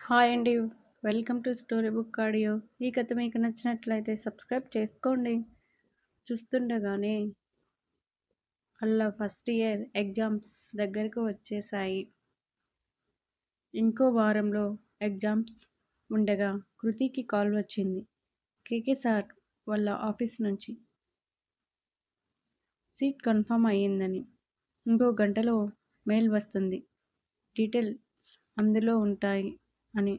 Hi అండి. Welcome to story book audio. ఈ కథ మీకు నచ్చినట్లయితే సబ్స్క్రైబ్ చేసుకోండి. చూస్తుండగానే అలా ఫస్ట్ ఇయర్ ఎగ్జామ్స్ దగ్గరకు వచ్చేసాయి. ఇంకో వారంలో ఎగ్జామ్స్ ఉండగా కృతికి కాల్ వచ్చింది. కేకే సార్ వాళ్ళ ఆఫీస్ నుంచి సీట్ కన్ఫర్మ్ అయ్యిందని. ఇంకో గంటలో మెయిల్ వస్తుంది, డీటెయిల్స్ అందులో ఉంటాయి అని.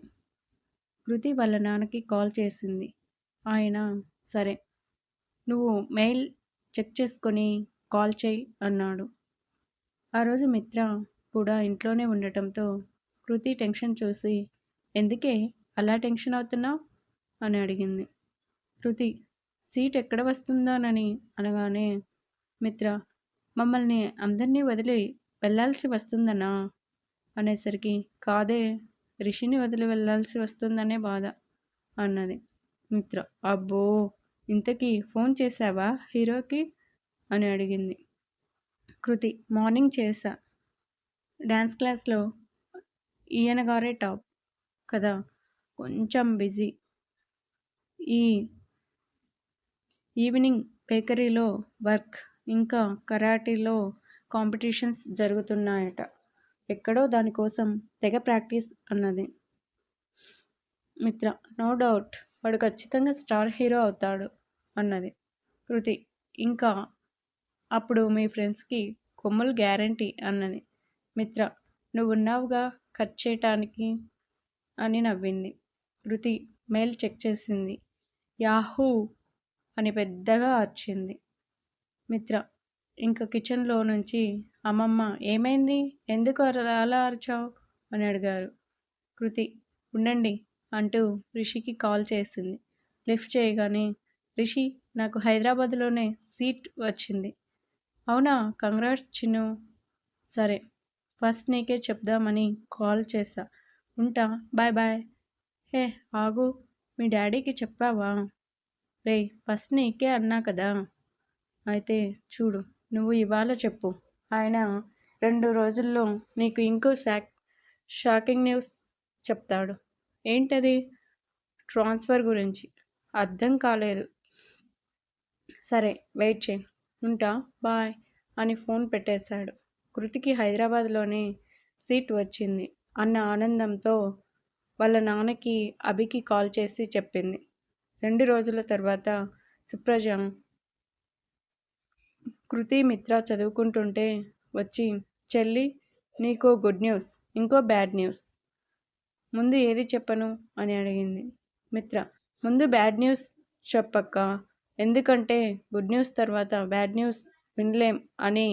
కృతి వాళ్ళ నాన్నకి కాల్ చేసింది. ఆయన సరే, నువ్వు మెయిల్ చెక్ చేసుకొని కాల్ చేయి అన్నాడు. ఆ రోజు మిత్ర కూడా ఇంట్లోనే ఉండటంతో కృతి టెన్షన్ చూసి, ఎందుకే అలా టెన్షన్ అవుతున్నావు అని అడిగింది. కృతి సీట్ ఎక్కడ వస్తుందోనని అనగానే మిత్ర, మమ్మల్ని అందరినీ వదిలి వెళ్ళాల్సి వస్తుందనా అనేసరికి, కాదే, రిషిని వదిలి వెళ్ళాల్సి వస్తుందనే బాధ అన్నది. మిత్ర, అబ్బో, ఇంతకీ ఫోన్ చేశావా హీరోకి అని అడిగింది. కృతి, మార్నింగ్ చేశా. డ్యాన్స్ క్లాస్లో ఈయన గారే టాప్ కదా, కొంచెం బిజీ. ఈ ఈవినింగ్ బేకరీలో వర్క్, ఇంకా కరాటీలో కాంపిటీషన్స్ జరుగుతున్నాయట. ఎక్కడో దానికోసం తెగ ప్రాక్టీస్ అన్నది. మిత్ర, నో డౌట్, వాడు ఖచ్చితంగా స్టార్ హీరో అవుతాడు అన్నది. కృతి, ఇంకా అప్పుడు మీ ఫ్రెండ్స్కి కొమ్ములు గ్యారంటీ అన్నది. మిత్ర, నువ్వున్నావుగా కట్ చేయటానికి అని నవ్వింది. కృతి మెయిల్ చెక్ చేసింది. యాహూ అని పెద్దగా వచ్చింది. మిత్ర ఇంకా కిచెన్లో నుంచి, అమ్మమ్మ ఏమైంది, ఎందుకు అలా అరిచావు అని అడిగారు. కృతి, ఉండండి అంటూ రిషికి కాల్ చేసింది. లిఫ్ట్ చేయగానే, రిషి, నాకు హైదరాబాద్లోనే సీట్ వచ్చింది. అవునా, కంగ్రాట్స్ చిన్ను. సరే, ఫస్ట్ నీకే చెప్దామని కాల్ చేశా. ఉంటా, బాయ్ బాయ్. హే ఆగు, మీ డాడీకి చెప్పావా? రే, ఫస్ట్ నీకే అన్నా కదా. అయితే చూడు, నువ్వు ఇవాళ చెప్పు, ఆయన 2 రోజుల్లో నీకు ఇంకో షాకింగ్ న్యూస్ చెప్తాడు. ఏంటది? ట్రాన్స్ఫర్ గురించి. అర్థం కాలేదు. సరే, వెయిట్ చేయి. ఉంటా, బాయ్ అని ఫోన్ పెట్టేశాడు. కృతికి హైదరాబాద్లోనే సీట్ వచ్చింది అన్న ఆనందంతో వాళ్ళ నాన్నకి, అభికి కాల్ చేసి చెప్పింది. 2 రోజుల తర్వాత సుప్రజ కృతి మిత్ర చదువుకుంటుంటే వచ్చి, చెల్లి, నీకో గుడ్ న్యూస్, ఇంకో బ్యాడ్ న్యూస్. ముందు ఏది చెప్పను అని అడిగింది. మిత్ర, ముందు బ్యాడ్ న్యూస్ చెప్పక్క, ఎందుకంటే గుడ్ న్యూస్ తర్వాత బ్యాడ్ న్యూస్ వినలేం అని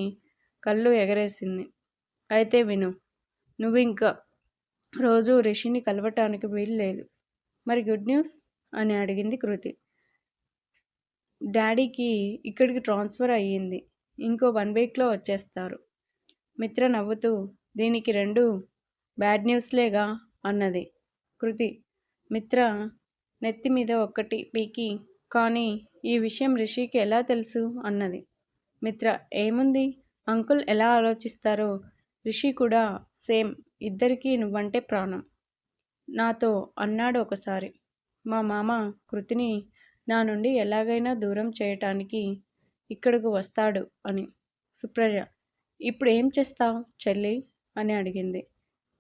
కళ్ళు ఎగరేసింది. అయితే విను, నువ్వు ఇంకా రోజు రిషిని కలవటానికి వీలు లేదు. మరి గుడ్ న్యూస్ అని అడిగింది కృతి. డాడీకి ఇక్కడికి ట్రాన్స్ఫర్ అయ్యింది, ఇంకో 1 వీక్లో వచ్చేస్తారు. మిత్ర నవ్వుతూ, దీనికి 2 బ్యాడ్ న్యూస్లేగా అన్నది. కృతి మిత్ర నెత్తి మీద ఒక్కటి పీకి, కానీ ఈ విషయం రిషికి ఎలా తెలుసు అన్నది. మిత్ర, ఏముంది, అంకుల్ ఎలా ఆలోచిస్తారో రిషి కూడా సేమ్, ఇద్దరికీ నువ్వంటే ప్రాణం. నాతో అన్నాడు ఒకసారి, మా మామ కృతిని నా నుండి ఎలాగైనా దూరం చేయటానికి ఇక్కడకు వస్తాడు అని. సుప్రజ, ఇప్పుడు ఏం చేస్తావు చెల్లి అని అడిగింది.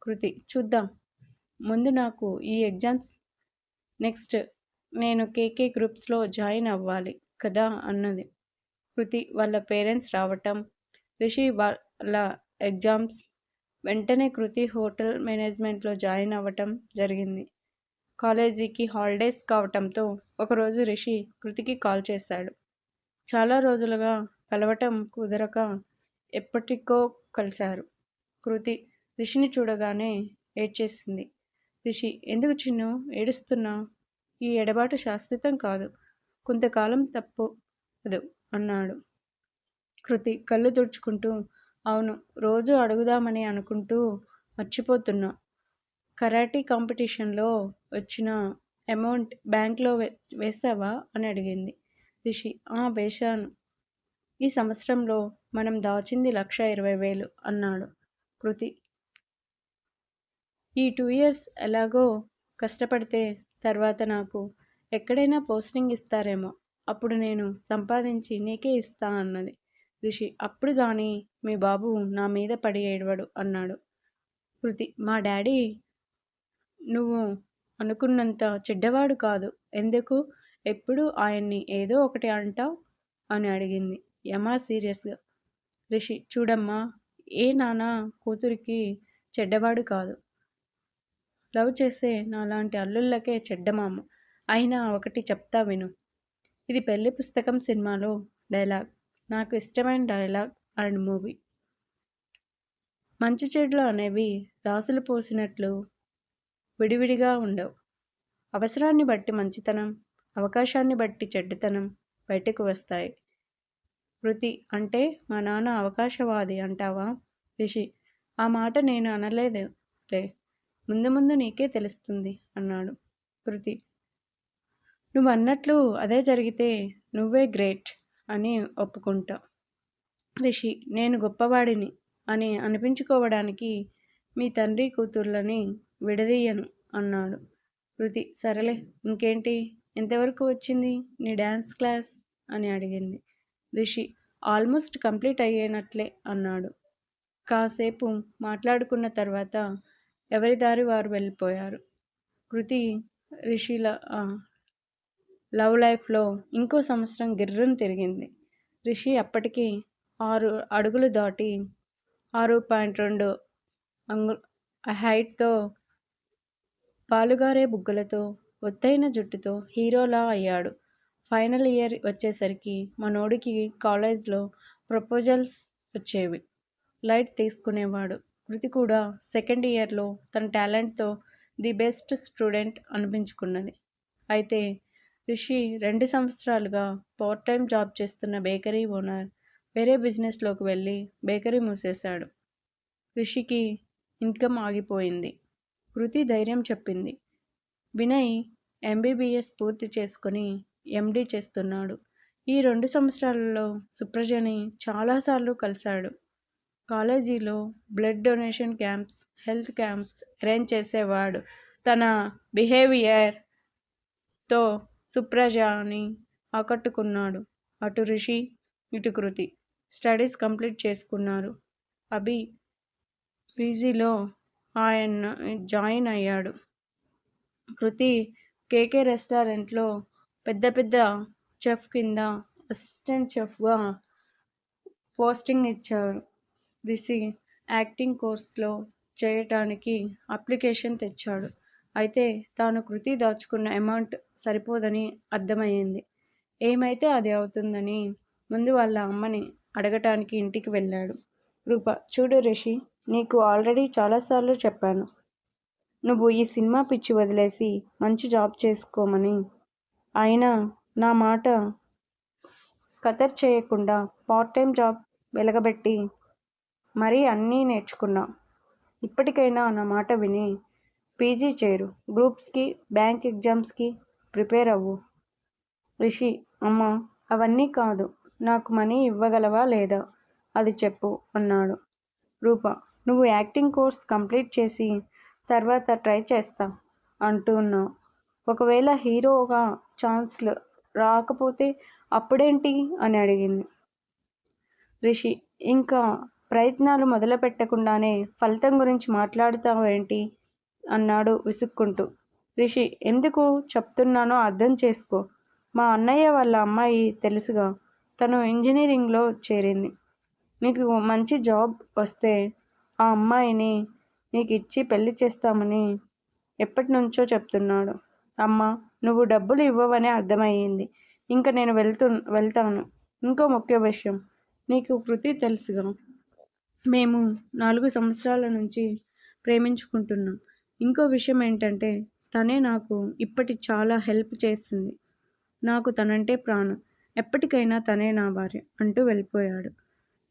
కృతి, చూద్దాం, ముందు నాకు ఈ ఎగ్జామ్స్, నెక్స్ట్ నేను కేకే గ్రూప్స్లో జాయిన్ అవ్వాలి కదా అన్నది. కృతి వాళ్ళ పేరెంట్స్ రావటం, రిషి వాళ్ళ ఎగ్జామ్స్, వెంటనే కృతి హోటల్ మేనేజ్మెంట్లో జాయిన్ అవ్వటం జరిగింది. కాలేజీకి హాలిడేస్ కావటంతో ఒకరోజు రిషి కృతికి కాల్ చేశాడు. చాలా రోజులుగా కలవటం కుదరక ఎప్పటికో కలిశారు. కృతి రిషిని చూడగానే ఏడ్చేసింది. రిషి, ఎందుకు చిన్ను ఏడుస్తున్నావు? ఈ ఎడబాటు శాశ్వతం కాదు, కొంతకాలం తప్పదు అన్నాడు. కృతి కళ్ళు తుడుచుకుంటూ, అవును, రోజు అడుగుదామని అనుకుంటూ మర్చిపోతున్నా. కరాటీ కాంపిటీషన్లో వచ్చిన అమౌంట్ బ్యాంక్లో వేసావా అని అడిగింది. రిషి, వేశాను. ఈ సంవత్సరంలో మనం దాచింది 1,20,000 అన్నాడు. కృతి ఈ 2 ఇయర్స్ ఎలాగో కష్టపడితే తర్వాత నాకు ఎక్కడైనా పోస్టింగ్ ఇస్తారేమో, అప్పుడు నేను సంపాదించి నీకే ఇస్తా అన్నది రిషి. అప్పుడు కానీ మీ బాబు నా మీద పడి ఏడవడు అన్నాడు. కృతి, మా డాడీ నువ్వు అనుకున్నంత చెడ్డవాడు కాదు. ఎందుకు ఎప్పుడు ఆయన్ని ఏదో ఒకటి అంటావు అని అడిగింది యమా సీరియస్గా. రిషి, చూడమ్మా, ఏ నాన్న కూతురికి చెడ్డవాడు కాదు. లవ్ చేసే నాలాంటి అల్లుళ్ళకే చెడ్డమామ. అయినా ఒకటి చెప్తా విను. ఇది పెళ్లి పుస్తకం సినిమాలో డైలాగ్, నాకు ఇష్టమైన డైలాగ్ అండ్ మూవీ. మంచి చెడులు అనేవి రాసులు పోసినట్లు విడివిడిగా ఉండవు. అవసరాన్ని బట్టి మంచితనం, అవకాశాన్ని బట్టి చెడ్డతనం బయటకు వస్తాయి. కృతి, అంటే మా నాన్న అవకాశవాది అంటావా? రిషి, ఆ మాట నేను అనలేదు లే, ముందు ముందు నీకే తెలుస్తుంది అన్నాడు. కృతి, నువ్వు అన్నట్లు అదే జరిగితే నువ్వే గ్రేట్ అని ఒప్పుకుంటా. రిషి, నేను గొప్పవాడిని అని అనిపించుకోవడానికి మీ తండ్రి కూతుర్లని విడదీయను అన్నాడు. కృతి, సరేలే, ఇంకేంటి, ఎంతవరకు వచ్చింది నీ డ్యాన్స్ క్లాస్ అని అడిగింది. రిషి, ఆల్మోస్ట్ కంప్లీట్ అయ్యేనట్లే అన్నాడు. కాసేపు మాట్లాడుకున్న తర్వాత ఎవరి దారి వారు వెళ్ళిపోయారు. కృతి రిషిల లవ్ లైఫ్లో ఇంకో సంవత్సరం గిర్రును తిరిగింది. రిషి అప్పటికి 6 అడుగులు దాటి 6.2 హైట్తో, పాలుగారే బుగ్గలతో, ఒత్తైన జుట్టుతో హీరోలా అయ్యాడు. ఫైనల్ ఇయర్ వచ్చేసరికి మనోడికి కాలేజ్లో ప్రపోజల్స్ వచ్చేవి. లైట్ తీసుకునేవాడు. కృతి కూడా సెకండ్ ఇయర్లో తన టాలెంట్తో ది బెస్ట్ స్టూడెంట్ అనిపించుకున్నది. అయితే రిషి 2 సంవత్సరాలుగా పార్ట్ టైం జాబ్ చేస్తున్న బేకరీ ఓనర్ వేరే బిజినెస్లోకి వెళ్ళి బేకరీ మూసేశాడు. రిషికి ఇన్కమ్ ఆగిపోయింది. కృతి ధైర్యం చెప్పింది. వినయ్ ఎంబీబీఎస్ పూర్తి చేసుకొని ఎండీ చేస్తున్నాడు. ఈ 2 సంవత్సరాలలో సుప్రజని చాలాసార్లు కలిశాడు. కాలేజీలో blood donation camps, health camps arrange చేసేవాడు. తన బిహేవియర్తో సుప్రజని ఆకట్టుకున్నాడు. అటు రిషి, ఇటు కృతి స్టడీస్ కంప్లీట్ చేసుకున్నారు. అభి పీజీలో ఆయన జాయిన్ అయ్యాడు. కృతి కేకే రెస్టారెంట్లో పెద్ద చెఫ్ కింద అసిస్టెంట్ చెఫ్గా పోస్టింగ్ ఇచ్చారు. రిషి యాక్టింగ్ కోర్స్లో చేయటానికి అప్లికేషన్ తెచ్చాడు. అయితే తాను కృతి దాచుకున్న అమౌంట్ సరిపోదని అర్థమయ్యింది. ఏమైతే అది అవుతుందని ముందు వాళ్ళ అమ్మని అడగటానికి ఇంటికి వెళ్ళాడు. రూప, చూడు రిషి, నీకు ఆల్రెడీ చాలాసార్లు చెప్పాను, నువ్వు ఈ సినిమా పిచ్చి వదిలేసి మంచి జాబ్ చేసుకోమని. అయినా నా మాట ఖతర్ చేయకుండా పార్ట్ టైం జాబ్ వెలగబెట్టి మరీ అన్నీ నేర్చుకున్నా. ఇప్పటికైనా నా మాట విని పీజీ చేరు, గ్రూప్స్కి, బ్యాంక్ ఎగ్జామ్స్కి ప్రిపేర్ అవ్వు. రిషి, అమ్మ, అవన్నీ కాదు, నాకు మనీ ఇవ్వగలవా లేదా అది చెప్పు అన్నాడు. రూప, నువ్వు యాక్టింగ్ కోర్స్ కంప్లీట్ చేసి తర్వాత ట్రై చేస్తా అంటున్నావు. ఒకవేళ హీరోగా ఛాన్స్లు రాకపోతే అప్పుడేంటి అని అడిగింది. రిషి, ఇంకా ప్రయత్నాలు మొదలుపెట్టకుండానే ఫలితం గురించి మాట్లాడుతావేంటి అన్నాడు విసుక్కుంటూ. రిషి, ఎందుకు చెప్తున్నానో అర్థం చేసుకో. మా అన్నయ్య వాళ్ళ అమ్మాయి తెలుసుగా, తను ఇంజనీరింగ్లో చేరింది. నీకు మంచి జాబ్ వస్తే ఆ అమ్మాయిని నీకు ఇచ్చి పెళ్లి చేస్తామని ఎప్పటి నుంచో చెప్తున్నాడు. అమ్మ, నువ్వు డబ్బులు ఇవ్వవని అర్థమయ్యింది. ఇంకా నేను వెళ్తాను. ఇంకో ముఖ్య విషయం, నీకు కృతి తెలుసుగా, మేము 4 సంవత్సరాల నుంచి ప్రేమించుకుంటున్నాం. ఇంకో విషయం ఏంటంటే తనే నాకు ఇప్పటి చాలా హెల్ప్ చేసింది. నాకు తనంటే ప్రాణం. ఎప్పటికైనా తనే నా భార్య అంటూ వెళ్ళిపోయాడు.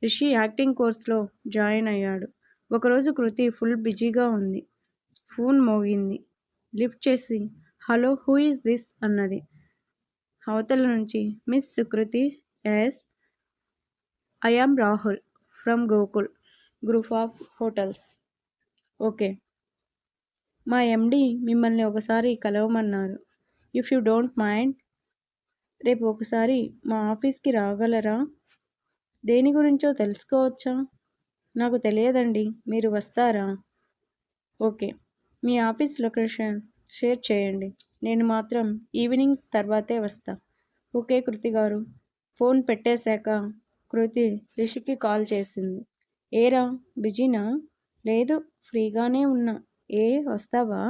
రిషి యాక్టింగ్ కోర్స్లో జాయిన్ అయ్యాడు. ఒకరోజు కృతి ఫుల్ బిజీగా ఉంది. ఫోన్ మోగింది. లిఫ్ట్ చేసి హలో, హూ ఈజ్ దిస్ అన్నది. అవతల నుంచి miss Sukriti, yes, I am Rahul from Gokul group of hotels. Okay, మా ఎండి మిమ్మల్ని ఒకసారి కలవమన్నారు. ఇఫ్ యూ డోంట్ మైండ్ రేపు ఒకసారి మా ఆఫీస్కి రాగలరా? దేని గురించో తెలుసుకోవచ్చా? నాకు తెలియదండి, మీరు వస్తారా? ఓకే, మీ ఆఫీస్ లొకేషన్ షేర్ చేయండి. నేను మాత్రం ఈవినింగ్ తర్వాతే వస్తా. ఓకే కృతి గారు. ఫోన్ పెట్టేశాక కృతి రిషికి కాల్ చేసింది. ఏరా బిజీనా? లేదు, ఫ్రీగానే ఉన్నా. వస్తావా?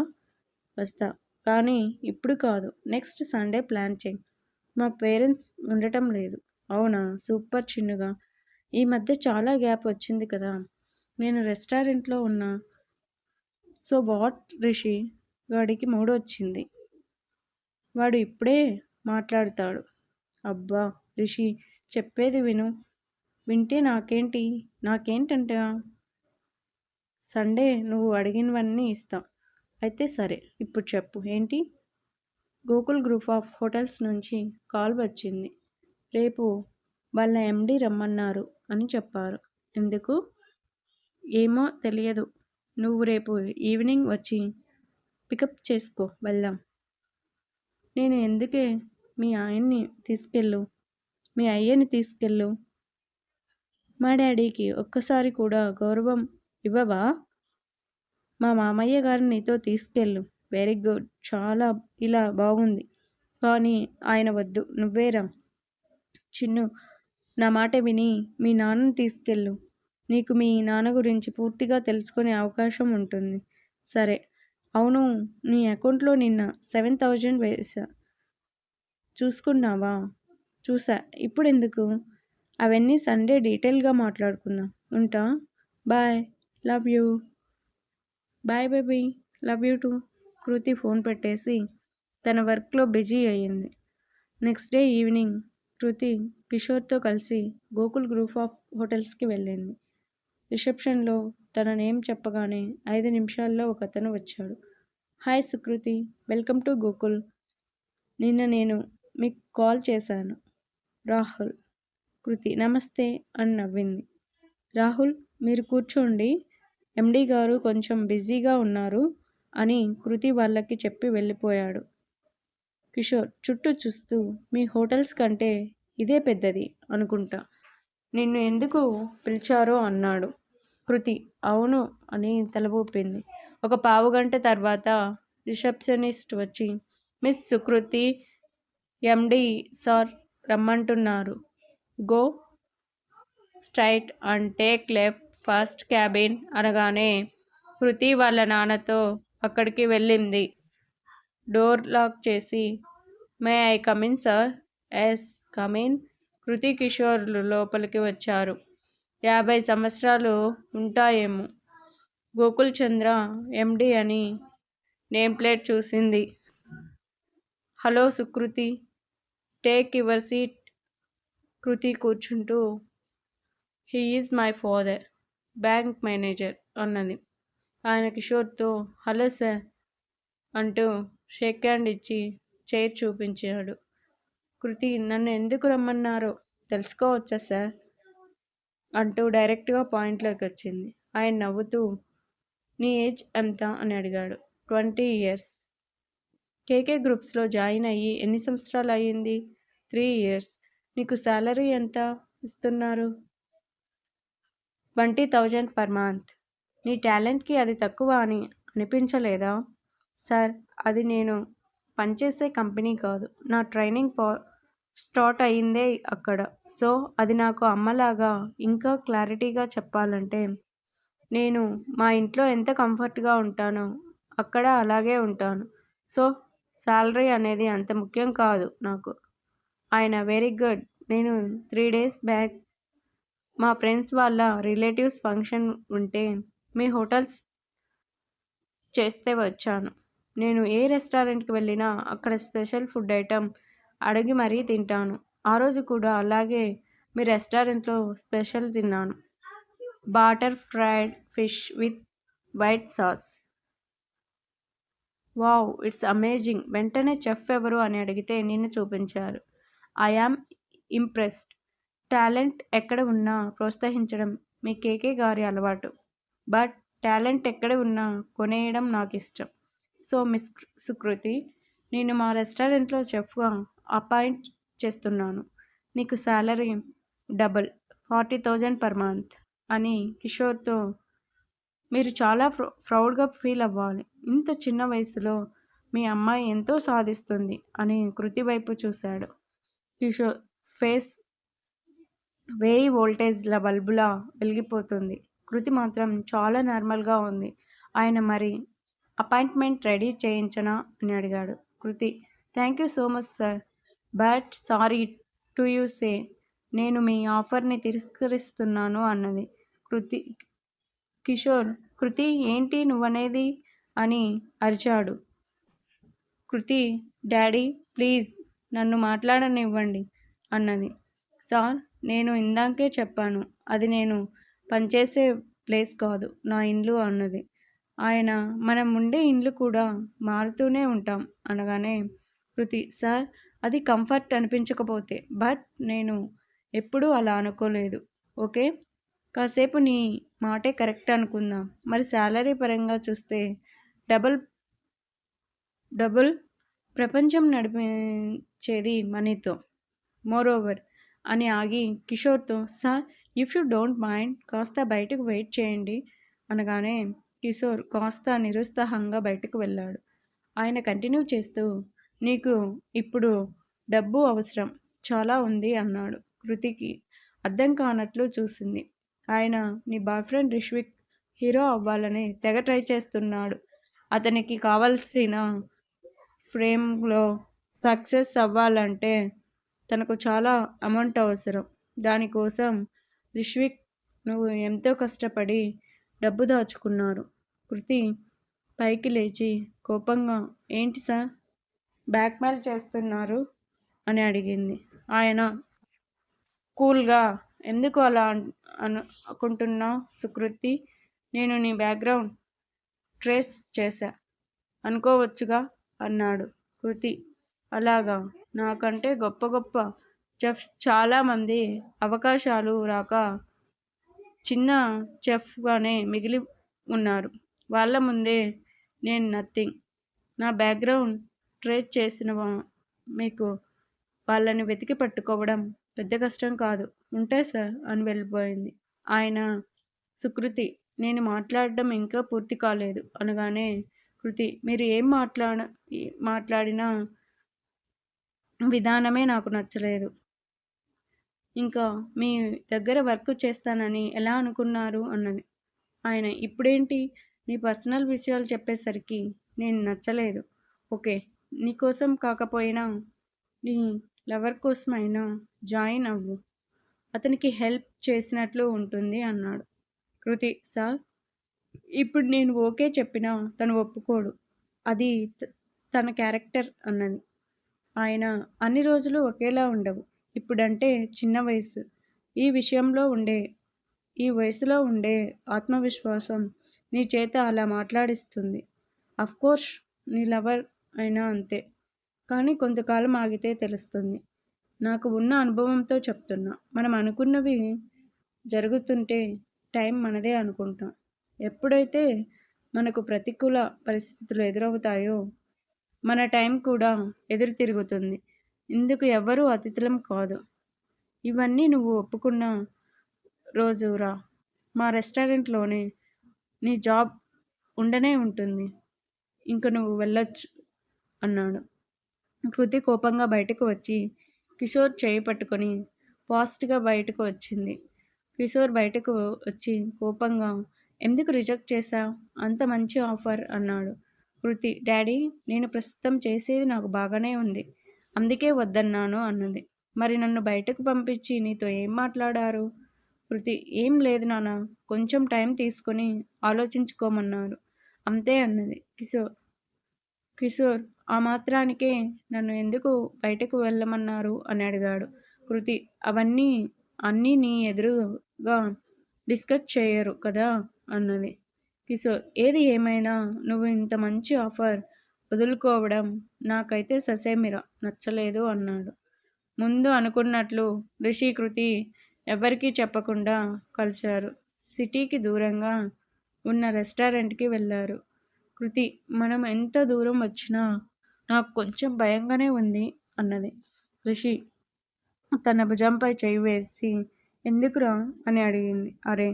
వస్తా, కానీ ఇప్పుడు కాదు, నెక్స్ట్ సండే ప్లాన్ చేయి. మా పేరెంట్స్ ఉండటం లేదు. అవునా, సూపర్ చిన్నుగా. ఈ మధ్య చాలా గ్యాప్ వచ్చింది కదా. నేను రెస్టారెంట్లో ఉన్నా. సో వాట్ రిషి వాడికి మూడొచ్చింది. వాడు ఇప్పుడే మాట్లాడతాడు. అబ్బా రిషి, చెప్పేది విను. వింటే నాకేంటంటే సండే నువ్వు అడిగినవన్నీ ఇస్తా. అయితే సరే, ఇప్పుడు చెప్పు ఏంటి? గోకుల్ గ్రూప్ ఆఫ్ హోటల్స్ నుంచి కాల్ వచ్చింది. రేపు వాళ్ళ ఎండి రమ్మన్నారు అని చెప్పారు. ఎందుకు? ఏమో తెలియదు. నువ్వు రేపు ఈవినింగ్ వచ్చి పికప్ చేసుకో, వెళ్దాం. నేను ఎందుకే? మీ ఆయన్ని తీసుకెళ్ళు. మీ అయ్యని తీసుకెళ్ళు. మా డాడీకి ఒక్కసారి కూడా గౌరవం ఇవ్వవా? మా మామయ్య గారిని నీతో తీసుకెళ్ళు. వెరీ గుడ్, చాలా ఇలా బాగుంది. కానీ ఆయన వద్దు, నువ్వేరా. చిన్ను, నా మాట విని మీ నాన్నని తీసుకెళ్ళు. నీకు మీ నాన్న గురించి పూర్తిగా తెలుసుకునే అవకాశం ఉంటుంది. సరే. అవును, నీ అకౌంట్లో నిన్న 7,000 వేసా, చూసుకున్నావా? చూసా. ఇప్పుడెందుకు? అవన్నీ సండే డీటెయిల్గా మాట్లాడుకుందాం. ఉంటా. Bye. Love you. Bye baby. Love you too. Kriti phone పెట్టేసి తన వర్క్లో బిజీ అయ్యింది. నెక్స్ట్ డే ఈవినింగ్ కృతి కిషోర్తో కలిసి గోకుల్ గ్రూప్ ఆఫ్ హోటల్స్కి వెళ్ళింది. రిసెప్షన్లో తన నేమ్ చెప్పగానే 5 నిమిషాల్లో ఒకతను వచ్చాడు. Hi Sukriti, welcome to Gokul. నిన్న నేను మీకు కాల్ చేశాను. రాహుల్. కృతి నమస్తే అని నవ్వింది. రాహుల్, మీరు కూర్చోండి, ఎండి గారు కొంచెం బిజీగా ఉన్నారు అని కృతి వాళ్ళకి చెప్పి వెళ్ళిపోయాడు. కిషోర్ చుట్టూ చూస్తూ, మీ హోటల్స్ కంటే ఇదే పెద్దది అనుకుంటా, నిన్ను ఎందుకు పిలిచారో అన్నాడు. కృతి అవును అని తల ఊపింది. ఒక పావుగంట తర్వాత రిసెప్షనిస్ట్ వచ్చి, మిస్ సుకృతి, ఎండి సార్ రమ్మంటున్నారు. Go straight and take left first cabin అనగానే కృతి వాళ్ళ నాన్నతో అక్కడికి వెళ్ళింది. డోర్ లాక్ చేసి, may I come in sir? Yes come in. Kriti కిషోర్లు లోపలికి వచ్చారు. 50 సంవత్సరాలు ఉంటాయేమో. గోకుల్ చంద్ర ఎండి అని నేమ్ ప్లేట్ చూసింది. Hello Sukriti, take your seat. Kriti కూర్చుంటూ, he is my father, bank manager అన్నది. ఆయన కిషోర్తో హలో సార్ అంటూ షేక్ హ్యాండ్ ఇచ్చి చైర్ చూపించాడు. కృతి నన్ను ఎందుకు రమ్మన్నారో తెలుసుకోవచ్చా సార్ అంటూ డైరెక్ట్గా పాయింట్లోకి వచ్చింది. ఆయన నవ్వుతూ, నీ ఏజ్ ఎంత అని అడిగాడు. 20 years. కేకే గ్రూప్స్లో జాయిన్ అయ్యి ఎన్ని సంవత్సరాలు అయ్యింది? 3 years. నీకు శాలరీ ఎంత ఇస్తున్నారు? 20,000 పర్ మంత్. నీ టాలెంట్కి అది తక్కువ అని అనిపించలేదా? సార్, అది నేను పనిచేసే కంపెనీ కాదు. నా ట్రైనింగ్ స్టార్ట్ అయ్యిందే అక్కడ. సో అది నాకు అమ్మలాగా. ఇంకా క్లారిటీగా చెప్పాలంటే, నేను మా ఇంట్లో ఎంత కంఫర్ట్గా ఉంటానో అక్కడ అలాగే ఉంటాను. సో శాలరీ అనేది అంత ముఖ్యం కాదు నాకు. ఆయన వెరీ గుడ్. నేను 3 days బ్యాక్ మా ఫ్రెండ్స్ వాళ్ళ రిలేటివ్స్ ఫంక్షన్ ఉంటే మీ హోటల్స్ చేస్తే వచ్చాను. నేను ఏ రెస్టారెంట్కి వెళ్ళినా అక్కడ స్పెషల్ ఫుడ్ ఐటెం అడిగి మరీ తింటాను. ఆ రోజు కూడా అలాగే మీ రెస్టారెంట్లో స్పెషల్ తిన్నాను. Barter fried fish with white sauce. Wow, it's amazing. వెంటనే చెఫ్ ఎవరు అని అడిగితే నిన్ను చూపించారు. I am impressed. టాలెంట్ ఎక్కడ ఉన్నా ప్రోత్సహించడం మీ కేకే గారి అలవాటు. బట్ టాలెంట్ ఎక్కడ ఉన్నా కొనేయడం నాకు ఇష్టం. సో మిస్ సుకృతి, నేను మా రెస్టారెంట్లో చెఫ్గా అపాయింట్ చేస్తున్నాను. నీకు శాలరీ డబుల్, 40,000 పర్ మంత్ అని కిషోర్తో. మీరు చాలా ప్రౌడ్గా ఫీల్ అవ్వాలి. ఇంత చిన్న వయసులో మీ అమ్మాయి ఎంతో సాధిస్తుంది అని కృతి వైపు చూశాడు. కిషోర్ ఫేస్ 1000 వోల్టేజ్ల బల్బులా వెలిగిపోతుంది. కృతి మాత్రం చాలా నార్మల్గా ఉంది. ఆయన మరి అపాయింట్మెంట్ రెడీ చేయించనా అని అడిగాడు. Kriti, thank you so much sir, but sorry to you say, నేను మీ ఆఫర్ని తిరస్కరిస్తున్నాను అన్నది. కిషోర్, కృతి ఏంటి నువ్వనేది అని అరిచాడు. కృతి, డాడీ ప్లీజ్ నన్ను మాట్లాడనివ్వండి అన్నది. సార్, నేను ఇందాకే చెప్పాను, అది నేను పనిచేసే ప్లేస్ కాదు, నా ఇల్లు అన్నది. ఆయన, మనం ఉండే ఇండ్లు కూడా మారుతూనే ఉంటాం అనగానే కృతి, సార్ అది కంఫర్ట్ అనిపించకపోతే, బట్ నేను ఎప్పుడూ అలా అనుకోలేదు. ఓకే, కాసేపు నీ మాటే కరెక్ట్ అనుకుందాం. మరి శాలరీ పరంగా చూస్తే డబుల్ డబుల్ ప్రపంచం నడిపించేది మనీతో. మోరోవర్ అని ఆగి కిషోర్తో, sir if you don't mind కాస్త బయటకు వెయిట్ చేయండి అనగానే కిషోర్ కాస్త నిరుత్సాహంగా బయటకు వెళ్ళాడు. ఆయన కంటిన్యూ చేస్తూ, నీకు ఇప్పుడు డబ్బు అవసరం చాలా ఉంది అన్నాడు. కృతికి అర్థం కానట్లు చూసింది. ఆయన, నీ బాయ్ ఫ్రెండ్ రిష్విక్ హీరో అవ్వాలని తెగ ట్రై చేస్తున్నాడు. అతనికి కావాల్సిన ఫ్రేమ్లో సక్సెస్ అవ్వాలంటే తనకు చాలా అమౌంట్ అవసరం. దానికోసం రిష్విక్ నువ్వు ఎంతో కష్టపడి డబ్బు దాచుకున్నారు. కృతి పైకి లేచి కోపంగా, ఏంటి సార్ బ్లాక్మెయిల్ చేస్తున్నారు అని అడిగింది. ఆయన కూల్గా, ఎందుకు అలా అనుకుంటున్నావు సుకృతి, నేను నీ బ్యాక్గ్రౌండ్ ట్రేస్ చేశా అనుకోవచ్చుగా అన్నాడు. కృతి, అలాగా, నాకంటే గొప్ప గొప్ప చెఫ్స్ చాలామంది అవకాశాలు రాక చిన్న చెఫ్గానే మిగిలి ఉన్నారు. వాళ్ళ ముందే నేను నథింగ్. నా బ్యాక్గ్రౌండ్ ట్రేస్ చేసిన మీకు వాళ్ళని వెతికి పట్టుకోవడం పెద్ద కష్టం కాదు. ఉంటాయి సార్ అని వెళ్ళిపోయింది. ఆయన, సుకృతి, నేను మాట్లాడడం ఇంకా పూర్తి కాలేదు అనగానే కృతి, మీరు ఏం మాట్లాడిన విధానమే నాకు నచ్చలేదు. ఇంకా మీ దగ్గర వర్క్ చేస్తానని ఎలా అనుకున్నారు అన్నది. ఆయన, ఇప్పుడేంటి నీ పర్సనల్ విషయాలు చెప్పేసరికి నేను నచ్చలేదు. ఓకే, నీకోసం కాకపోయినా నీ లవర్ కోసమైనా జాయిన్ అవ్వు, అతనికి హెల్ప్ చేసినట్లు ఉంటుంది అన్నాడు. కృతి, సార్ ఇప్పుడు నేను ఓకే చెప్పినా తను ఒప్పుకోడు, అది తన క్యారెక్టర్ అన్నది. ఆయన, అన్ని రోజులు ఒకేలా ఉండవు. ఇప్పుడంటే చిన్న వయసు, ఈ వయసులో ఉండే ఆత్మవిశ్వాసం నీ చేత అలా మాట్లాడిస్తుంది. అఫ్కోర్స్ నీ లవర్ అయినా అంతే, కానీ కొంతకాలం ఆగితే తెలుస్తుంది. నాకు ఉన్న అనుభవంతో చెప్తున్నా, మనం అనుకున్నవి జరుగుతుంటే టైం మనదే అనుకుంటాం. ఎప్పుడైతే మనకు ప్రతికూల పరిస్థితులు ఎదురవుతాయో మన టైం కూడా ఎదురు తిరుగుతుంది. ఇందుకు ఎవ్వరూ అతిథులం కాదు. ఇవన్నీ నువ్వు ఒప్పుకున్న రోజు రా, మా రెస్టారెంట్లోనే నీ జాబ్ ఉండనే ఉంటుంది, ఇంక నువ్వు వెళ్ళొచ్చు అన్నాడు. కృతి కోపంగా బయటకు వచ్చి కిషోర్ చేయి పట్టుకొని ఫాస్ట్గా బయటకు వచ్చింది. కిషోర్ బయటకు వచ్చి కోపంగా, ఎందుకు రిజెక్ట్ చేశావు, అంత మంచి ఆఫర్ అన్నాడు. కృతి, డాడీ నేను ప్రస్తుతం చేసేది నాకు బాగానే ఉంది, అందుకే వద్దన్నాను అన్నది. మరి నన్ను బయటకు పంపించి నీతో ఏం మాట్లాడారు? కృతి, ఏం లేదు నాన్న, కొంచెం టైం తీసుకొని ఆలోచించుకోమన్నారు అంతే అన్నది. కిషోర్ ఆ మాత్రానికే నన్ను ఎందుకు బయటకు వెళ్ళమన్నారు అని అడిగాడు. కృతి, అన్నీ నీ ఎదురుగా డిస్కస్ చేయరు కదా అన్నది. కిషోర్, ఏది ఏమైనా నువ్వు ఇంత మంచి ఆఫర్ వదులుకోవడం నాకైతే ససేమిరా నచ్చలేదు అన్నాడు. ముందు అనుకున్నట్లు రిషి, కృతి ఎవరికీ చెప్పకుండా కలిశారు. సిటీకి దూరంగా ఉన్న రెస్టారెంట్కి వెళ్ళారు. కృతి మనం ఎంత దూరం వచ్చినా నాకు కొంచెం భయంగానే ఉంది అన్నది. రిషి తన భుజంపై చేయి వేసి ఎందుకురా అని అడిగింది. అరే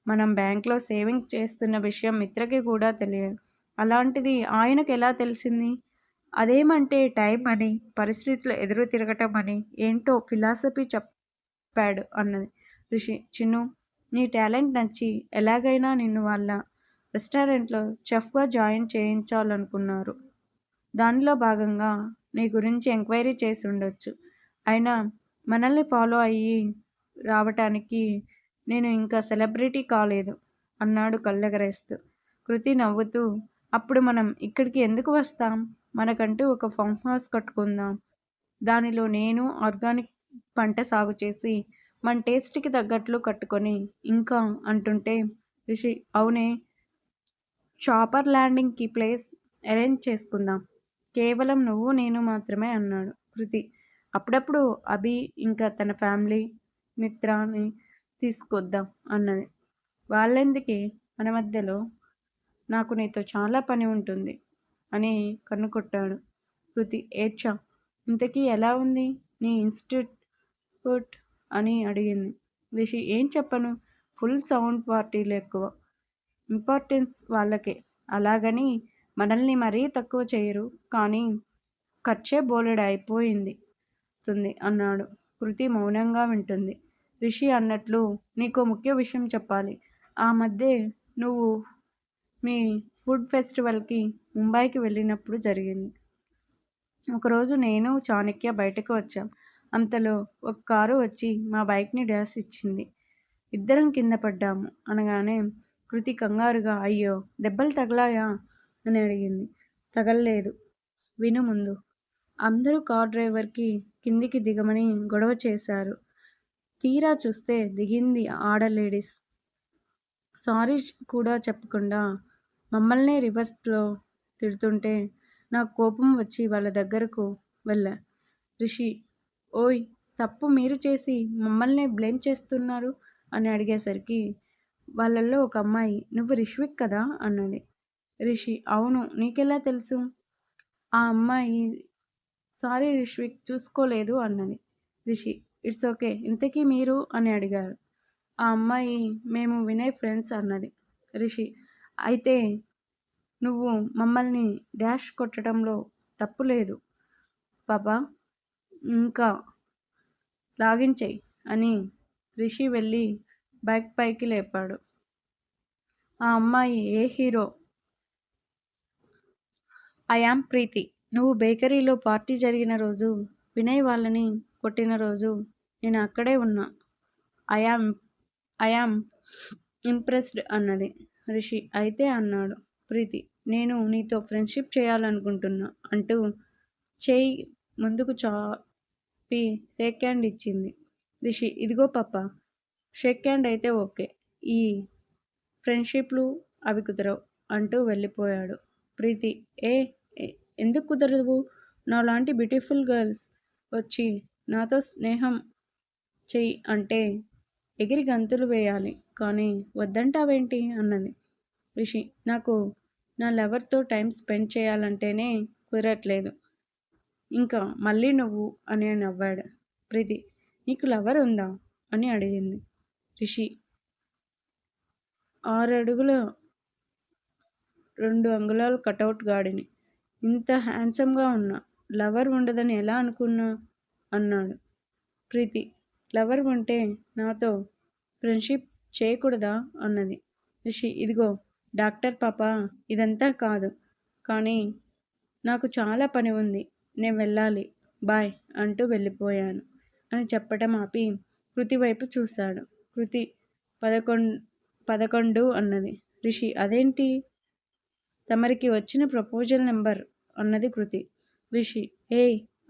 మనం బ్యాంక్లో సేవింగ్ చేస్తున్న విషయం మిత్రకి కూడా తెలియదు. అలాంటిది ఆయనకు ఎలా తెలిసింది? అదేమంటే టైం అని పరిస్థితులు ఎదురు తిరగటం అని ఏంటో ఫిలాసఫీ చెప్పాడు అన్నది. రిషి చిన్ను నీ టాలెంట్ నచ్చి ఎలాగైనా నిన్ను వాళ్ళ రెస్టారెంట్లో చెఫ్గా జాయిన్ చేయించాలనుకున్నారు. దానిలో భాగంగా నీ గురించి ఎంక్వైరీ చేసి ఉండొచ్చు. అయినా మనల్ని ఫాలో అయ్యి రావటానికి నేను ఇంకా సెలబ్రిటీ కాలేదు అన్నాడు కళ్ళెగరేస్తూ. కృతి నవ్వుతూ అప్పుడు మనం ఇక్కడికి ఎందుకు వస్తాం? మనకంటూ ఒక ఫామ్ హౌస్ కట్టుకుందాం. దానిలో నేను ఆర్గానిక్ పంట సాగు చేసి మన టేస్ట్కి తగ్గట్లు కట్టుకొని ఇంకా అంటుంటే రిషి అవునే చాపర్ ల్యాండింగ్కి ప్లేస్ అరేంజ్ చేసుకుందాం. కేవలం నువ్వు నేను మాత్రమే అన్నాడు. కృతి అప్పుడప్పుడు అభి ఇంకా తన ఫ్యామిలీ మిత్రాన్ని తీసుకొద్దాం అన్నది. వాళ్ళెందుకే మన మధ్యలో? నాకు నీతో చాలా పని ఉంటుంది అని కన్నుకొట్టాడు. కృతి ఏడ్చా. ఇంతకీ ఎలా ఉంది నీ ఇన్స్టిట్యూట్ అని అడిగింది. రిషి ఏం చెప్పను, ఫుల్ సౌండ్ పార్టీలు ఎక్కువ. ఇంపార్టెన్స్ వాళ్ళకే. అలాగని మనల్ని మరీ తక్కువ చేయరు. కానీ ఖర్చే బోలెడు అయిపోయింది అన్నాడు. కృతి మౌనంగా వింటుంది. రిషి అన్నట్లు నీకో ముఖ్య విషయం చెప్పాలి. ఆ మధ్యే నువ్వు మీ ఫుడ్ ఫెస్టివల్కి ముంబైకి వెళ్ళినప్పుడు జరిగింది. ఒకరోజు నేను చాణక్య బయటకు వచ్చాం. అంతలో ఒక కారు వచ్చి మా బైక్ని డ్యాష్ ఇచ్చింది. ఇద్దరం కింద పడ్డాము అనగానే కృతి కంగారుగా అయ్యో దెబ్బలు తగిలాయా అని అడిగింది. తగల్లేదు, విను ముందు. అందరూ కార్ డ్రైవర్కి కిందికి దిగమని గొడవ చేశారు. తీరా చూస్తే దిగింది ఆడ లేడీస్. సారీ కూడా చెప్పకుండా మమ్మల్నే రివర్స్లో తిడుతుంటే నాకు కోపం వచ్చి వాళ్ళ దగ్గరకు వెళ్ళా. రిషి ఓయ్ తప్పు మీరు చేసి మమ్మల్నే బ్లేమ్ చేస్తున్నారు అని అడిగేసరికి వాళ్ళల్లో ఒక అమ్మాయి నువ్వు రిష్విక్ కదా అన్నది. రిషి అవును, నీకెలా తెలుసు? ఆ అమ్మాయి సారీ రిష్విక్ చూసుకోలేదు అన్నది. రిషి ఇట్స్ ఓకే, ఇంతకీ మీరు అని అడిగారు. ఆ అమ్మాయి మేము వినయ్ ఫ్రెండ్స్ అన్నది. రిషి అయితే నువ్వు మమ్మల్ని డాష్ కొట్టడంలో తప్పు లేదు పాపా, ఇంకా లాగించేయి అని రిషి వెళ్ళి బైక్ పైకి లేపాడు. ఆ అమ్మాయి ఏ హీరో? ఐ యామ్ ప్రీతి. నువ్వు బేకరీలో పార్టీ జరిగిన రోజు వినయ్ వాళ్ళని కొట్టిన రోజు నేను అక్కడే ఉన్నా. ఐ యామ్ ఇంప్రెస్డ్ అన్నది. రిషి అయితే అన్నాడు. ప్రీతి నేను నీతో ఫ్రెండ్షిప్ చేయాలనుకుంటున్నా అంటూ చేయి ముందుకు చాపి షేక్ హ్యాండ్ ఇచ్చింది. రిషి ఇదిగో పాప, షేక్ హ్యాండ్ అయితే ఓకే, ఈ ఫ్రెండ్షిప్లు అవి కుదరవు అంటూ వెళ్ళిపోయాడు. ప్రీతి ఎందుకు కుదరవు? నాలాంటి బ్యూటిఫుల్ గర్ల్స్ వచ్చి నాతో స్నేహం చెయ్యి అంటే ఎగిరి గంతులు వేయాలి, కానీ వద్దంటావేంటి అన్నది. రిషి నాకు నా లవర్తో టైం స్పెండ్ చేయాలంటేనే కుదరట్లేదు, ఇంకా మళ్ళీ నువ్వు అని నవ్వాడు. ప్రీతి నీకు లవర్ ఉందా అని అడిగింది. రిషి 6 అడుగుల 2 అంగుళాల కటౌట్ గాడిని, ఇంత హ్యాండ్సమ్గా ఉన్నా లవర్ ఉండదని ఎలా అనుకున్నా అన్నాడు. ప్రీతి లవర్ ఉంటే నాతో ఫ్రెండ్షిప్ చేయకూడదా అన్నది. రిషి ఇదిగో డాక్టర్ పాప, ఇదంతా కాదు, కానీ నాకు చాలా పని ఉంది, నేను వెళ్ళాలి, బాయ్ అంటూ వెళ్ళిపోయాను అని చెప్పటం ఆపి కృతి వైపు చూశాడు. కృతి 11 అన్నది. రిషి అదేంటి? తమరికి వచ్చిన ప్రపోజల్ నెంబర్ అన్నది కృతి. రిషి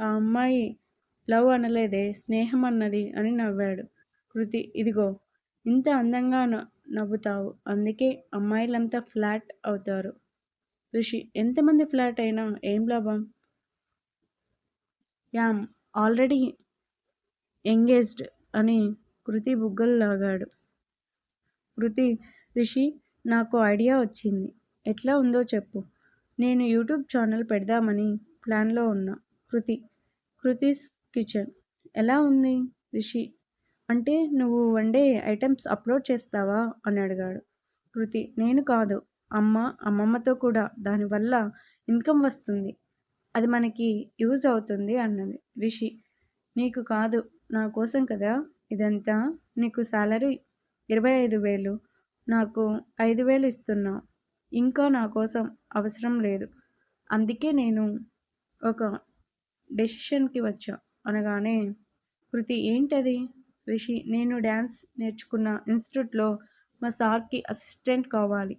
ఆ అమ్మాయి లవ్ అనలేదే, స్నేహం అన్నది అని నవ్వాడు. కృతి ఇదిగో ఇంత అందంగా నవ్వుతావు, అందుకే అమ్మాయిలంతా ఫ్లాట్ అవుతారు. రిషి ఎంతమంది ఫ్లాట్ అయినా ఏం లాభం? యామ్ ఆల్రెడీ ఎంగేజ్డ్ అని కృతి బుగ్గలు లాగాడు. కృతి రిషి నాకు ఐడియా వచ్చింది, ఎట్లా ఉందో చెప్పు. నేను యూట్యూబ్ ఛానల్ పెడదామని ప్లాన్లో ఉన్నా. కృతిస్ కిచెన్ ఎలా ఉంది? రిషి అంటే నువ్వు వండే ఐటమ్స్ అప్లోడ్ చేస్తావా అని అడిగాడు. నేను కాదు, అమ్మమ్మతో కూడా దానివల్ల ఇన్కమ్ వస్తుంది, అది మనకి యూజ్ అవుతుంది అన్నది. రిషి నీకు కాదు, నా కోసం కదా ఇదంతా. నీకు శాలరీ 25,000, నాకు 5,000 ఇస్తున్నావు. ఇంకా నా కోసం అవసరం లేదు. అందుకే నేను ఒక డెసిషన్కి వచ్చా అనగానే ఏంటది? రిషి నేను డ్యాన్స్ నేర్చుకున్న ఇన్స్టిట్యూట్లో మా సార్కి అసిస్టెంట్ కావాలి,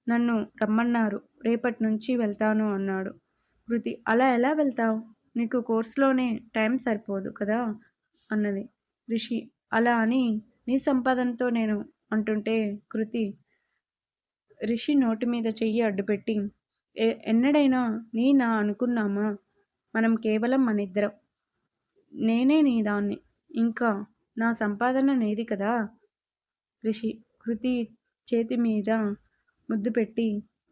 నన్ను రమ్మన్నారు, రేపటి నుంచి వెళ్తాను అన్నాడు. అలా ఎలా వెళ్తావు? నీకు కోర్సులోనే టైం సరిపోదు కదా అన్నది. రిషి అలా అని నీ సంపాదనతో నేను అంటుంటే రిషి నోటి మీద చెయ్యి అడ్డుపెట్టి ఎన్నడైనా నా అనుకున్నామా? మనం కేవలం మనిద్దరం. నేనే నీ దాన్ని, ఇంకా నా సంపాదన నీది కదా. రిషి చేతి మీద ముద్దు పెట్టి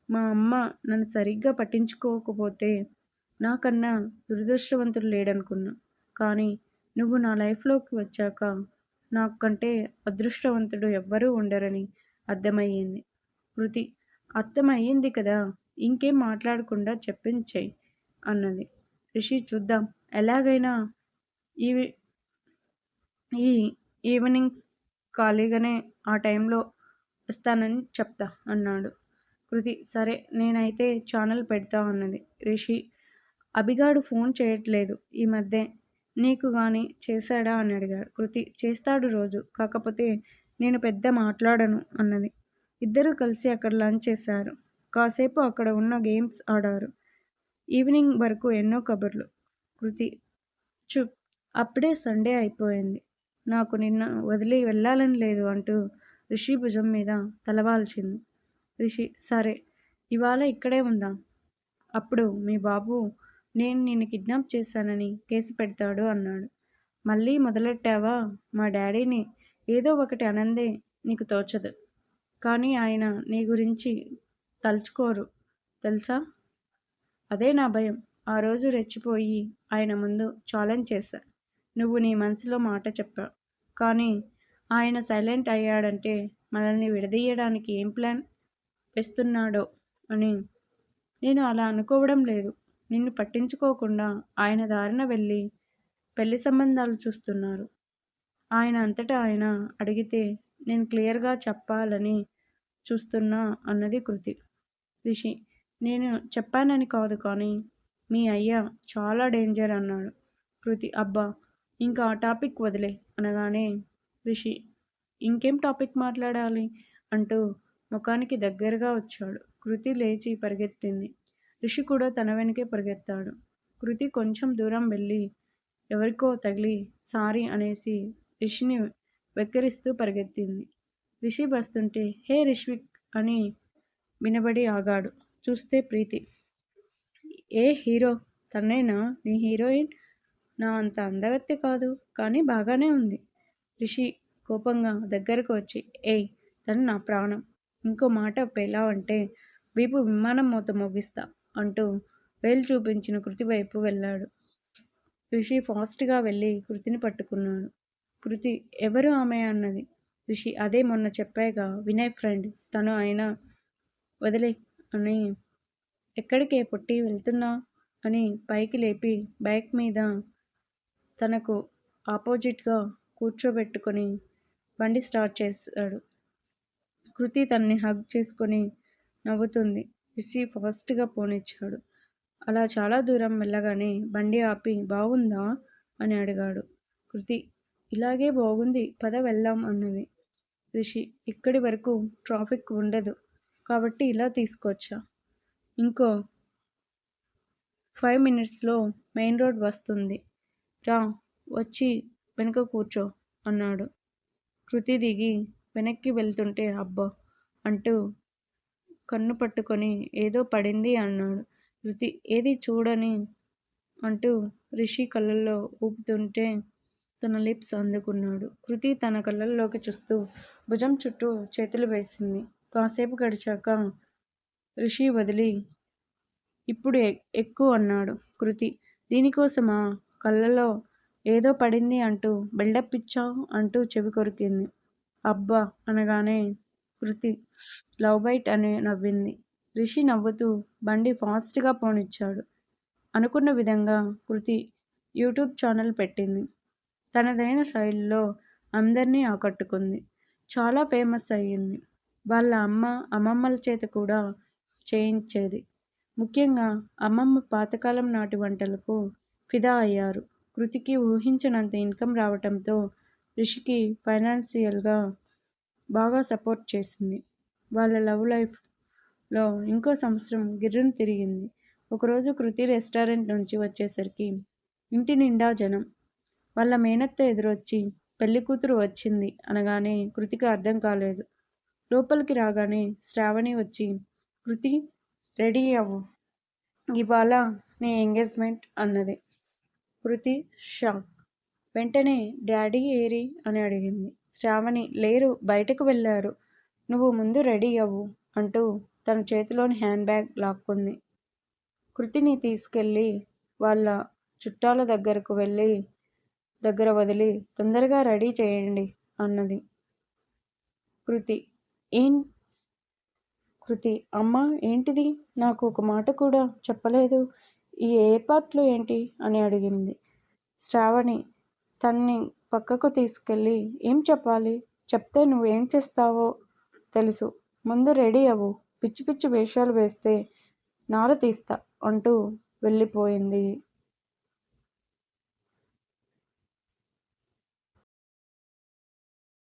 మా అమ్మ నన్ను సరిగ్గా పట్టించుకోకపోతే నాకన్నా దురదృష్టవంతుడు లేడనుకున్నా, కానీ నువ్వు నా లైఫ్లోకి వచ్చాక నాకంటే అదృష్టవంతుడు ఎవ్వరూ ఉండరని అర్థమయ్యింది. అర్థమయ్యింది కదా, ఇంకేం మాట్లాడకుండా చెప్పించేయి అన్నది. రిషి చూద్దాం, ఎలాగైనా ఈ ఈ ఈవినింగ్స్ ఖాళీగానే ఆ టైంలో వస్తానని చెప్తా అన్నాడు. సరే నేనైతే ఛానల్ పెడతా అన్నది. రిషి అభిగాడు ఫోన్ చేయట్లేదు ఈ మధ్య, నీకు కానీ చేశాడా అని అడిగాడు. చేస్తాడు రోజు, కాకపోతే నేను పెద్ద మాట్లాడను అన్నది. ఇద్దరూ కలిసి అక్కడ లంచ్ చేశారు. కాసేపు అక్కడ ఉన్న గేమ్స్ ఆడారు. ఈవినింగ్ వరకు ఎన్నో కబుర్లు. చుప్, అప్పుడే సండే అయిపోయింది, నాకు నిన్న వదిలి వెళ్ళాలని లేదు అంటూ రిషి భుజం మీద తలవాల్చింది. రిషి సరే, ఇవాళ ఇక్కడే ఉందాం, అప్పుడు మీ బాబు నేను నిన్ను కిడ్నాప్ చేశానని కేసు పెడతాడు అన్నాడు. మళ్ళీ మొదలెట్టావా? మా డాడీని ఏదో ఒకటి అనందే నీకు తోచదు, కానీ ఆయన నీ గురించి తలుచుకోరు తెలుసా? అదే నా భయం. ఆ రోజు రెచ్చిపోయి ఆయన ముందు ఛాలెంజ్ చేశా. నువ్వు నీ మనసులో మాట చెప్పావు, కానీ ఆయన సైలెంట్ అయ్యాడంటే మనల్ని విడదీయడానికి ఏం ప్లాన్ వేస్తున్నాడో అని. నేను అలా అనుకోవడం లేదు. నిన్ను పట్టించుకోకుండా ఆయన దారిన వెళ్ళి పెళ్లి సంబంధాలు చూస్తున్నారు. ఆయన అంతటా ఆయన అడిగితే నేను క్లియర్గా చెప్పాలని చూస్తున్నా అన్నది రిషి నేను చెప్పానని కాదు, కానీ మీ అయ్య చాలా డేంజర్ అన్నాడు. అబ్బా, ఇంకా ఆ టాపిక్ వదిలే అనగానే రిషి ఇంకేం టాపిక్ మాట్లాడాలి అంటూ ముఖానికి దగ్గరగా వచ్చాడు. లేచి పరిగెత్తింది. రిషి కూడా తన వెనకే పరిగెత్తాడు. కొంచెం దూరం వెళ్ళి ఎవరికో తగిలి సారీ అనేసి రిషిని వెక్కిరిస్తూ పరిగెత్తింది. రిషి వస్తుంటే హే రిష్విక్ అని వినబడి ఆగాడు. చూస్తే ఏ హీరో? తనేనా నీ హీరోయిన్? నా అంత అందగత్తె కాదు, కానీ బాగానే ఉంది. రిషి కోపంగా దగ్గరకు వచ్చి తను నా ప్రాణం, ఇంకో మాట పేలావంటే వీపు విమానం మూత మోగిస్తా అంటూ వేలు చూపించిన వైపు వెళ్ళాడు. రిషి ఫాస్ట్గా వెళ్ళి కృతిని పట్టుకున్నాడు. ఎవరు ఆమె అన్నది. రిషి అదే మొన్న చెప్పాగా, వినయ్ ఫ్రెండ్, తను అయినా వదిలే అని. ఎక్కడికే పుట్టి వెళ్తున్నా అని పైకి లేపి బైక్ మీద తనకు ఆపోజిట్గా కూర్చోబెట్టుకొని బండి స్టార్ట్ చేశాడు. తనని హగ్ చేసుకొని నవ్వుతుంది. రిషి ఫాస్ట్గా పోనిచ్చాడు. అలా చాలా దూరం వెళ్ళగానే బండి ఆపి బాగుందా అని అడిగాడు. ఇలాగే బాగుంది, పద వెళ్దాం అన్నది. రిషి ఇక్కడి వరకు ట్రాఫిక్ ఉండదు కాబట్టి ఇలా తీసుకొచ్చా, ఇంకో 5 మినిట్స్లో మెయిన్ రోడ్ వస్తుంది, రా వచ్చి వెనుక కూర్చో అన్నాడు. దిగి వెనక్కి వెళ్తుంటే అబ్బా అంటూ కన్ను పట్టుకొని ఏదో పడింది అన్నాడు. ఏది చూడని అంటూ రిషి కళ్ళల్లో ఊపుతుంటే తన లిప్స్ అందుకున్నాడు. తన కళ్ళల్లోకి చూస్తూ భుజం చుట్టూ చేతులు వేసింది. కాసేపు గడిచాక రిషి వదిలి ఇప్పుడు ఎక్కు అన్నాడు కృతి. దీనికోసమా? కళ్ళలో ఏదో పడింది అంటూ బిల్డప్ ఇచ్చావు అంటూ చెవి కొరికింది. అబ్బా అనగానే కృతి లవ్ బైట్ అని నవ్వింది. రిషి నవ్వుతూ బండి ఫాస్ట్గా పోనిచ్చాడు. అనుకున్న విధంగా కృతి యూట్యూబ్ ఛానల్ పెట్టింది. తనదైన శైలిలో అందరినీ ఆకట్టుకుంది. చాలా ఫేమస్ అయ్యింది. వాళ్ళ అమ్మమ్మల చేత కూడా చేయించేది. ముఖ్యంగా అమ్మమ్మ పాతకాలం నాటి వంటలకు ఫిదా అయ్యారు. కృతికి ఊహించినంత ఇన్కమ్ రావటంతో రిషికి ఫైనాన్షియల్గా బాగా సపోర్ట్ చేసింది. వాళ్ళ లవ్ లైఫ్లో ఇంకో సంవత్సరం గిర్రున తిరిగింది. ఒకరోజు కృతి రెస్టారెంట్ నుంచి వచ్చేసరికి ఇంటి నిండా జనం. వాళ్ళ మేనత్త ఎదురొచ్చి పెళ్ళికూతురు వచ్చింది అనగానే కృతికి అర్థం కాలేదు. లోపలికి రాగానే శ్రావణి వచ్చి కృతి రెడీ అవ్వు, ఇవాళ నీ ఎంగేజ్మెంట్ అన్నది. కృతి షాక్. వెంటనే డాడీ ఏరి అని అడిగింది. శ్రావణి లేరు, బయటకు వెళ్ళారు, నువ్వు ముందు రెడీ అవ్వు అంటూ తన చేతిలోని హ్యాండ్ బ్యాగ్ లాక్కుంది. కృతిని తీసుకెళ్ళి వాళ్ళ చుట్టాల దగ్గర వదిలి తొందరగా రెడీ చేయండి అన్నది. కృతి అమ్మా ఏంటిది, నాకు ఒక మాట కూడా చెప్పలేదు, ఈ ఏర్పాట్లు ఏంటి అని అడిగింది. శ్రావణి తన్ని పక్కకు తీసుకెళ్ళి ఏం చెప్పాలి, చెప్తే నువ్వేం చేస్తావో తెలుసు, ముందు రెడీ అవ్వు, పిచ్చి పిచ్చి వేషాలు వేస్తే నార తీస్తా అంటూ వెళ్ళిపోయింది.